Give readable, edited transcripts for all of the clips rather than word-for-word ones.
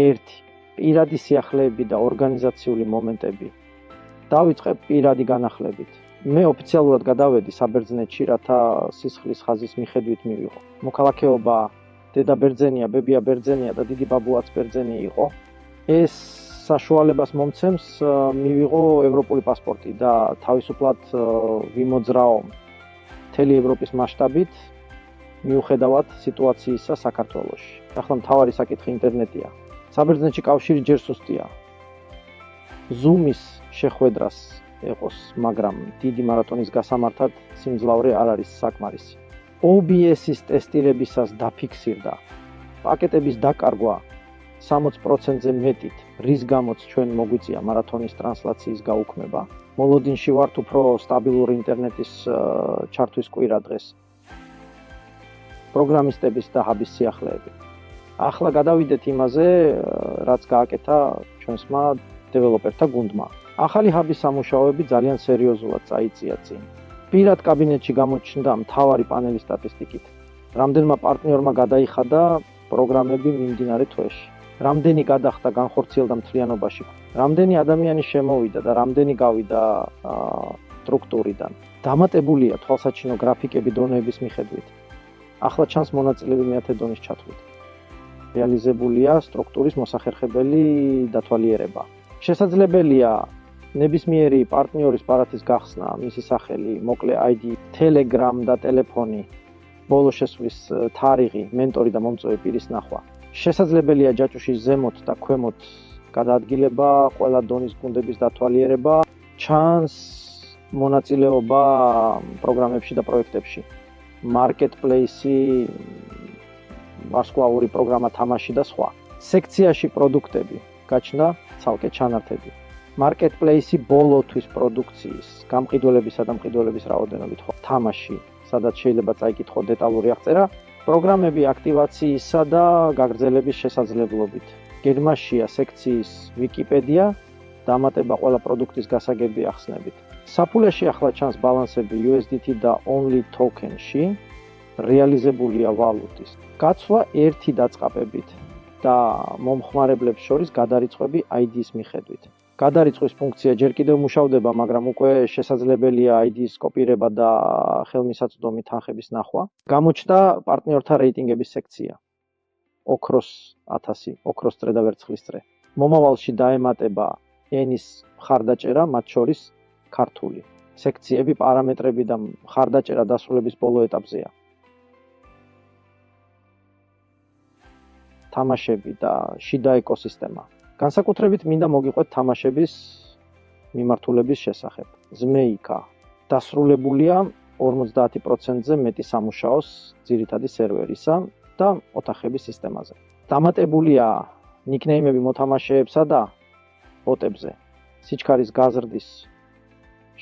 ერთი პირადი სიახლეები და ორგანიზაციული მომენტები. დავიწყებ პირადი განახლებით. მე ოფიციალურად გადავედი საბერძნეთში, რათა სისხლის ხაზის მიხედვით მივიღო. მოქალაქეობა დედა ბერძენია, ბებია ბერძენია და დიდი ბაბუაც ბერძენი იყო. ეს საშუალებას მომცემს მივიღო ევროპული პასპორტი და თავისუფლად ვიმოძრაო მთელი ევროპის მასშტაბით მიუხედავად სიტუაციისა საქართველოში. ახლა მთავარი საკითხი ინტერნეტია. საბერძნეთში კავშირი ჯერ სუსტია. Zoom-ის შეხვედრას ეყოს, მაგრამ დიდი მარათონის გასამართად სიმძლავრე არ არის საკმარისი. OBS-ის ტესტირებისას დაფიქსირდა პაკეტების დაკარგვა 60%-ზე მეტით, რის გამოც ჩვენ მოგვიწია მარათონის ტრანსლაციის გაუქმება. მოლოდინში ვართ უფრო სტაბილური ინტერნეტის ჩართვის კვირა დღეს. პროგრამისტების და ჰაბის სიახლეები. ახლა გადავიდეთ იმაზე, რაც გააკეთა ჩვენსმა დეველოპერთა გუნდმა. ახალი ჰაბის სამუშაოები ძალიან სერიოზულად წაიწია წინ. პირად კაბინეტში გამოჩნდა მთავარი პანელი სტატისტიკით. რამდენმა პარტნიორმა გადაიხადა პროგრამები მიმდინარე თვეში. რამდენი გადახდა განხორციელდა მთლიანობაში. რამდენი ადამიანი შემოვიდა და რამდენი გავიდა სტრუქტურიდან. დამატებულია თვალსაჩინო გრაფიკები დონეების მიხედვით. ახლა ჩანს მონაწილეები მეათე დონის ჩათვლით. რეალიზებულია სტრუქტურის მოსახერხებელი დათვალიერება. შესაძლებელია ნებისმიერი პარტნიორის ბარათის გახსნა, მისი სახელი, მოკლე ID, Telegram და ტელეფონი, ბოლო შესვლის თარიღი, მენტორი და მომწვევი პირის ნახვა. შესაძლებელია ჯაჭვშის ზემოთ და ქვემოთ გადაადგილება, ყველა დონის გუნდების დათვალიერება, ჩანს მონაწილეობა პროგრამებში და პროექტებში. Marketplace-ი, ვარსკვლავური პროგრამა თამაში და სხვა. სექციაში პროდუქტები, გაჩნდა ცალკე ჩანართები. Marketplace-ი ბოლოთვის პროდუქციის, გამყიდველებისა და მყიდველების რაოდენობით ხო. თამაში, სადაც შეიძლება წაიკითხო დეტალური აღწერა, პროგრამები აქტივაციისა და გაგრძელების შესაძლებლობით. გეგმაშია სექციის Wikipedia, დამატება ყველა პროდუქტის გასაგები ახსნებით. საფულეში ახლა ჩანს ბალანსები USDT და Only Token-ში, რეალიზებულია ვალუტის. გაცვლა ერთი დაწყაპებით და მომხმარებლებს შორის გადარიცხვები ID-ის მიხედვით. გადარიცხვის ფუნქცია ჯერ კიდევ მუშავდება, მაგრამ უკვე შესაძლებელია ID-ის კოპირება და ხელმისაწვდომი თანხების ნახვა. გამოჩნდა პარტნიორთა რეიტინგების სექცია. ოქროს 1000, ოქროს წრე და ვერცხლის წრე. მომავალში დაემატება ენის მხარდაჭერა, მათ შორის ქართული. სექციები, პარამეტრები და მხარდაჭერა დასრულების ბოლო ეტაპზეა. თამაშები და შიდა ეკოსისტემა. განსაკუთრებით მინდა მოგიყვეთ თამაშების მიმართულების შესახებ. Zmeika დასრულებულია 50%-ზე მეტი სამუშაოს ძირითადი სერვერისა და ოთახების სისტემაზე. დამატებულია ნიკნეიმები მოთამაშეებსა და ბოტებზე. სიჩქარის გაზრდის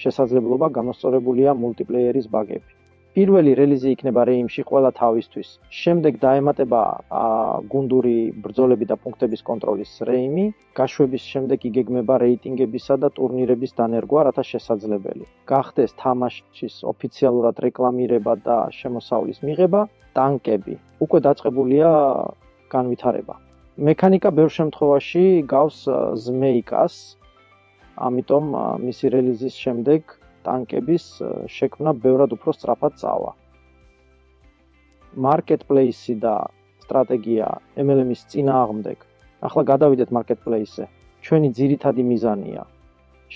შესაძლებლობა გამოსწორებულია მულტიპლეიერის ბაგები. პირველი რელიზი იქნება რეიმში ყველა თავისთვის. შემდეგ დაემატება გუნდური ბრძოლები და პუნქტების კონტროლის რეიმი. გაშვების შემდეგ იგეგმება რეიტინგებისა და ტურნირების დანერგვა, რათა შესაძლებელი გახდეს თამაშის ოფიციალურად რეკლამირება და შემოსავლის მიღება. ტანკები. უკვე დაწყებულია განვითარება. მექანიკა ბევრ შემთხვევაში გავს Zmeika-ს, ამიტომ მისი რელიზის შემდეგ ტანკების შექმნა ბევრად უფრო სწრაფად წავა. Marketplace-ი და სტრატეგია MLM-ის წინააღმდეგ. ახლა გადავიდეთ Marketplace-ზე. ჩვენი ძირითადი მიზანია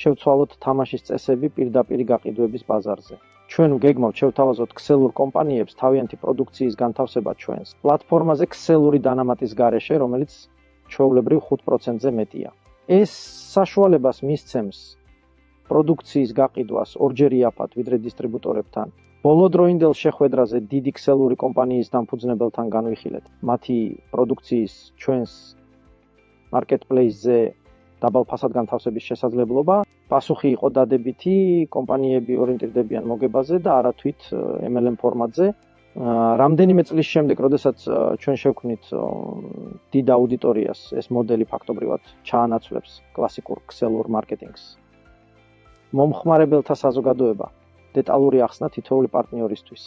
შევცვალოთ თამაშის წესები პირდაპირ გაყიდვების ბაზარზე. ჩვენ ვგეგმავთ შევთავაზოთ ქსელურ კომპანიებს თავიანთი პროდუქციის განთავსება ჩვენს პლატფორმაზე ქსელური დანამატის გარეშე, რომელიც ჩვეულებრივ 5%-ზე მეტია. ეს საშუალებას მისცემს პროდუქციის გაყიდვას ორჯერ იაფად ვიდრე დისტრიბუტორებთან. ბოლოდროინდელ შეხვედრაზე დიდი ქსელური კომპანიის დამფუძნებელთან განვიხილეთ მათი პროდუქციის ჩვენს Marketplace-ზე დაბალ ფასად განთავსების შესაძლებლობა. პასუხი იყო დადებითი, კომპანიები ორიენტირდებიან მოგებაზე და არა თვით MLM ფორმატზე. რამდენიმე წლის შემდეგ, როდესაც ჩვენ შევქმნით დიდ აუდიტორიას, ეს მოდელი ფაქტობრივად ჩაანაცვლებს კლასიკურ ქსელურ მარკეტინგს. მომხმარებელთა საზოგადოება, დეტალური ახსნა თითოეული პარტნიორისთვის.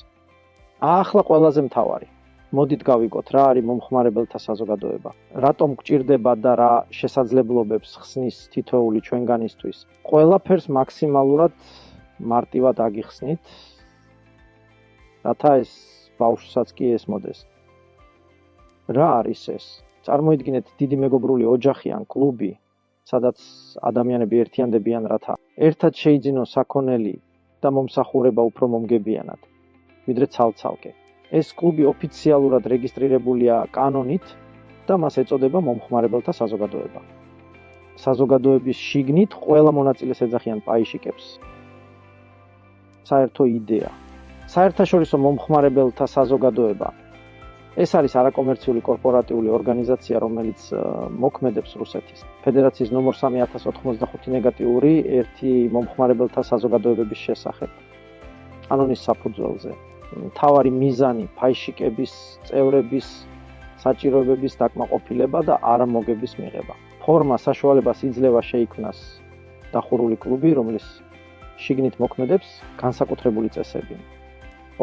ახლა ყველაზე მთავარი. მოდით გავიგოთ რა არის მომხმარებელთა საზოგადოება. რატომ გჭირდება და რა შესაძლებლობებს ხსნის თითოეული ჩვენგანისთვის. ყველაფერს მაქსიმალურად მარტივად აგიხსნით, რათა ეს ბავშვსაც კი ესმოდეს. რა არის ეს? წარმოიდგინეთ დიდი მეგობრული ოჯახი ან კლუბი, სადაც ადამიანები ერთიანდებიან, რათა ერთად შეიძინონ საქონელი და მომსახურება უფრო მომგებიანად, ვიდრე ცალ-ცალკე. ეს კლუბი ოფიციალურად რეგისტრირებულია კანონით და მას ეწოდება მომხმარებელთა საზოგადოება. საზოგადოების შიგნით ყველა მონაწილეს ეძახიან პაიშიკებს. საერთო იდეა. საერთაშორისო მომხმარებელთა საზოგადოება. ეს არის არაკომერციული კორპორატიული ორგანიზაცია, რომელიც მოქმედებს რუსეთის ფედერაციის ნომერ 3085 ნეგატიური ერთი მომხმარებელთა საზოგადოებების შესახებ. კანონის საფუძველზე. მთავარი მიზანი ფაიშიკების წევრების საჭიროებების დაკმაყოფილება და არამოგების მიღება. ფორმა საშუალებას იძლევა შეიქმნას დახურული კლუბი, რომლის შიგნით მოქმედებს განსაკუთრებული წესები.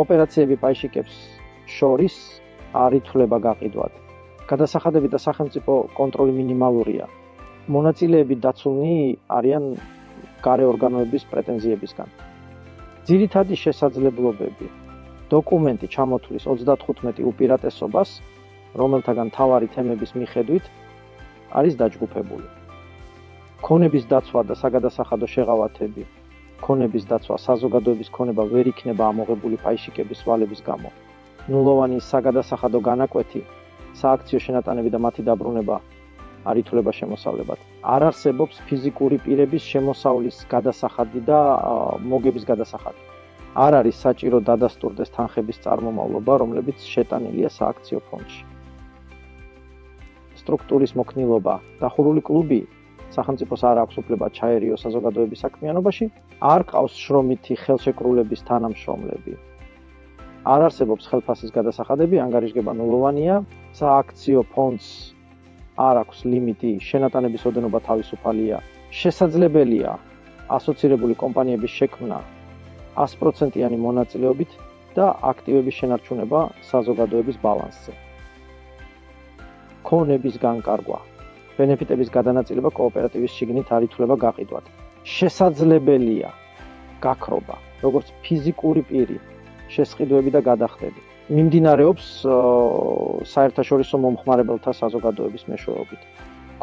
ოპერაციები პაიშიკებს შორის არ ითვლება გაყიდვად. გადასახადები და სახელმწიფო კონტროლი მინიმალურია. მონაწილეები დაცულნი არიან გარე ორგანოების პრეტენზიებისგან. ძირითადი შესაძლებლობები. დოკუმენტი ჩამოთვლის 35 უპირატესობას, რომელთაგან მთავარი თემების მიხედვით არის დაჯგუფებული. ქონების დაცვა და საგადასახადო შეღავათები. ქონების დაცვა საზოგადოების ქონება ვერ იქნება ამოღებული პაიშიკების ვალების გამო. ნულოვანი საგადასახადო განაკვეთი, სააქციო შენატანები და მათი დაბრუნება არ ითვლება შემოსავლებად. არ არსებობს ფიზიკური პირების შემოსავლის გადასახადი და მოგების გადასახადი. არ არის საჭირო დადასტურდეს თანხების წარმომავლობა, რომლებიც შეტანილია სააქციო ფონდში. სტრუქტურის მოქნილობა. დახურული კლუბი სახელმწიფოს არ აქვს უფლება ჩაერიოს საზოგადოების საქმიანობაში, არ ყავს შრომითი ხელშეკრულების თანამშრომლები. არ არსებობს ხელფასის გადასახადები, ანგარიშგება ნულოვანია, სააქციო ფონდს არ აქვს ლიმიტი, შენატანების ოდენობა თავისუფალია. შესაძლებელია ასოცირებული კომპანიების შექმნა 100%-იანი მონაწილეობით და აქტივების შენარჩუნება საზოგადოების ბალანსზე. ქონების განკარგვა. ბენეფიტების გადანაწილება კოოპერატივის შიგნით არ ითვლება გაყიდვად. შესაძლებელია გაქრობა, როგორც ფიზიკური პირი, შესყიდვები და გადახდები. მიმდინარეობს საერთაშორისო მომხმარებელთა საზოგადოების მეშვეობით.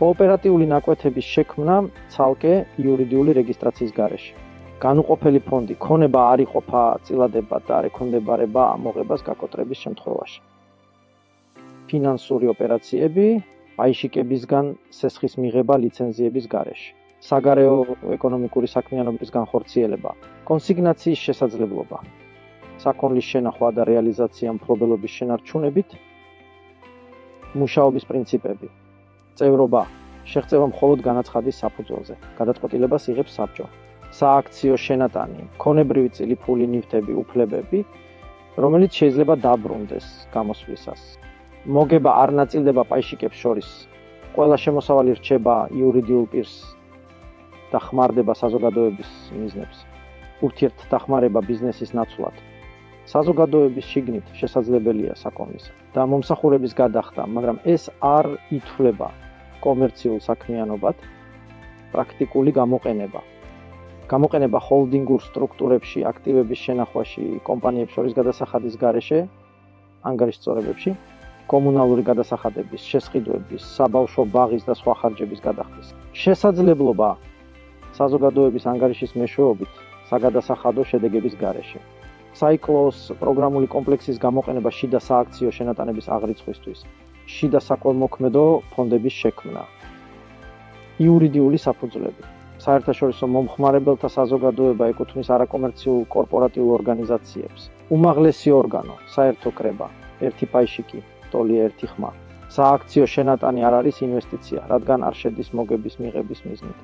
კოოპერატიული ნაკვეთების შექმნა ცალკე იურიდიული რეგისტრაციის გარეშე. განუყოფელი ფონდი, ქონება არ იყოფა წილადებად და არ ექვემდებარება ამოღებას გაკოტრების შემთხვევაში. ფინანსური ოპერაციები, პაიშიკებისგან სესხის მიღება ლიცენზიების გარეშე. საგარეო ეკონომიკური საქმიანობის განხორციელება, კონსიგნაციის შესაძლებლობა, საქონლის შენახვა და რეალიზაცია მფლობელობის შენარჩუნებით, მუშაობის პრინციპები, წევრობა, შეღწევა მხოლოდ განაცხადის საფუძველზე, გადაწყვეტილებას იღებს საბჭო. სააქციო შენატანი, ქონებრივი წილიფული ნივთები, უფლებები, რომელიც შეიძლება დაბრუნდეს გამოსვლისას. მოგება არ ნაწილდება პაიშიკებს შორის. ყველა შემოსავალი რჩება იურიდიულ პირს და ხმარდება საზოგადოების მიზნებს. ურთიერთდახმარება ბიზნესის ნაცვლად. საზოგადოების შიგნით შესაძლებელია საქონლისა და მომსახურების გადახდა, მაგრამ ეს არ ითვლება კომერციულ საქმიანობად, პრაქტიკული გამოყენება. გამოყენება ჰოლდინგურ სტრუქტურებში, აქტივების შენახვაში, კომპანიებს შორის გადასახადის გარეშე, ანგარიშწორებებში, კომუნალური გადასახადების, შესყიდვების, საბავშვო ბაღის და სხვა ხარჯების გადახდის. შესაძლებლობა საზოგადოების ანგარიშის მეშვეობით საგადასახადო შედეგების გარეშე. საიკლოს პროგრამული კომპლექსის გამოყენება შიდა სააქციო შენატანების აღრიცხვისთვის, შიდა საკველმოქმედო ფონდების შექმნა. იურიდიული საფუძვლები. საერთაშორისო მომხმარებელთა საზოგადოება ეკუთვნის არაკომერციულ კორპორატიულ ორგანიზაციებს. უმაღლესი ორგანო, საერთო კრება, ერთი პაიშიკი, ტოლია ერთი ხმა. სააქციო შენატანი არ არის ინვესტიცია, რადგან არ შედის მოგების მიღების მიზნით.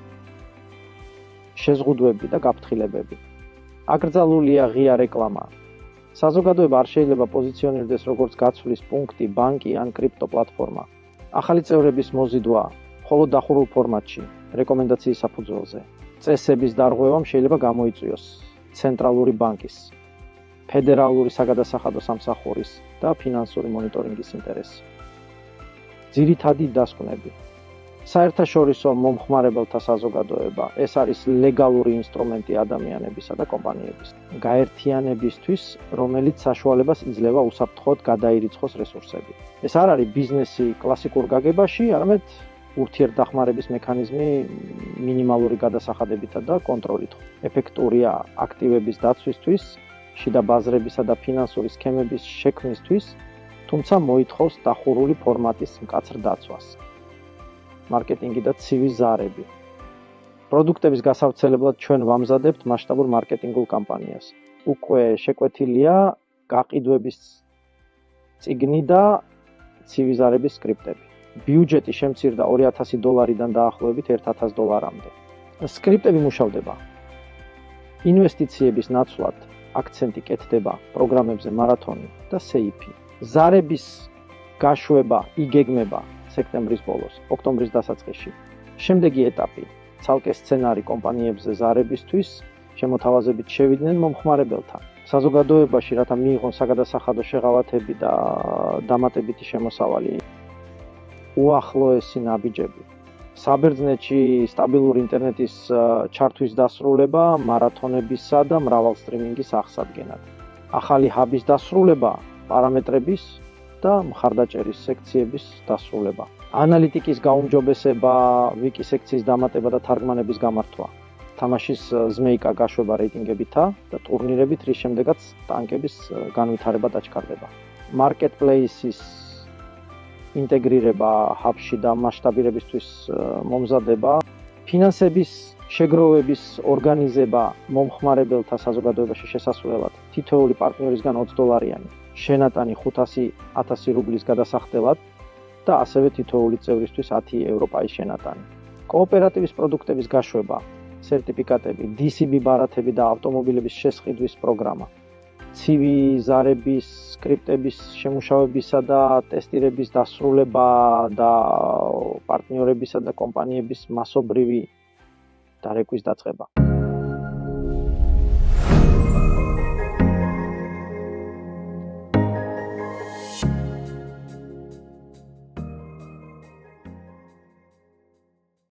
შეზღუდვები და გაფრთხილებები. აკრძალულია ღია რეკლამა. საზოგადოება არ შეიძლება პოზიციონირდეს როგორც გაცვლის პუნქტი, ბანკი ან კრიპტო პლატფორმა. ახალი წევრების მოზიდვა მხოლოდ დახურულ ფორმატში, რეკომენდაციის საფუძველზე. წესების დარღვევამ შეიძლება გამოიწვიოს ცენტრალური ბანკის, ფედერალური საგადასახადო სამსახურის და ფინანსური მონიტორინგის ინტერესი. ძირითადი დასკვნები. საერთაშორისო მომხმარებელთა საზოგადოება ეს არის ლეგალური ინსტრუმენტი ადამიანებისა და კომპანიების გაერთიანებისთვის, რომელიც საშუალებას იძლევა უსაფრთხოდ გადაირიცხოს რესურსები. ეს არ არის ბიზნესი კლასიკურ გაგებაში, არამედ ურთიერთდახმარების მექანიზმი მინიმალური გადასახადებითა და კონტროლით. ეფექტურია აქტივების დაცვისთვის, შიდა ბაზრებისა და ფინანსური სქემების შექმნისთვის, თუმცა მოითხოვს დახურული ფორმატის მკაცრ დაცვას. მარკეტინგი და ცივი ზარები. პროდუქტების გასავრცელებლად ჩვენ ვამზადებთ მასშტაბურ მარკეტინგულ კამპანიას. უკვე შეკვეთილია გაყიდვების წიგნი და ცივი ზარების სკრიპტები. ბიუჯეტი შემცირდა $2000-დან დაახლოებით $1000-მდე. სკრიპტები მუშავდება. ინვესტიციების ნაცვლად აქცენტი კეთდება პროგრამებზე მარათონი და SEIP. ზარების გაშვება იგეგმება სექტემბრის ბოლოს, ოქტომბრის დასაწყისში. შემდეგი ეტაპი, ცალკე სცენარი კომპანიებზე ზარებისთვის, შემოთავაზებით შევიდნენ მომხმარებელთან. საზოგადოებაში, რათა მიიღონ საგადასახადო შეღავათები და დამატებითი შემოსავალი, უახლოესი ნაბიჯები. საბერძნეთში სტაბილური ინტერნეტის ჩართვის დასრულება, მარათონებისა და მრავალ სტრიმინგის აღსადგენად. ახალი ჰაბის დასრულება, პარამეტრების და მხარდაჭერის სექციების დასრულება. ანალიტიკის გაუმჯობესება, ვიკი სექციის დამატება და თარგმანების გამართვა. თამაშის ზმეიკა გაშვება რეიტინგებითა და ტურნირებით, რის შემდეგაც ტანკების განვითარება დაჩქარდება. მარკეტპლეისის ინტეგრირება ჰაბში და მასშტაბირებისთვის მომზადება, ფინანსების შეგროვების ორგანიზება მომხმარებელთა საზოგადოებაში შესასვლელად თითოეული პარტნიორისგან $20 შენატანი 500,000 რუბლის გადასახდელად და ასევე თითოეული წევრისთვის €10 პაის შენატანი. კოოპერატივის პროდუქტების გაშვება, სერტიფიკატები, DCB ბარათები და ავტომობილების შესყიდვის პროგრამა. ცივი ზარების, სკრიპტების შემუშავებისა და ტესტირების დასრულება და პარტნიორებისა და კომპანიების მასობრივი დარეკვის დაწყება.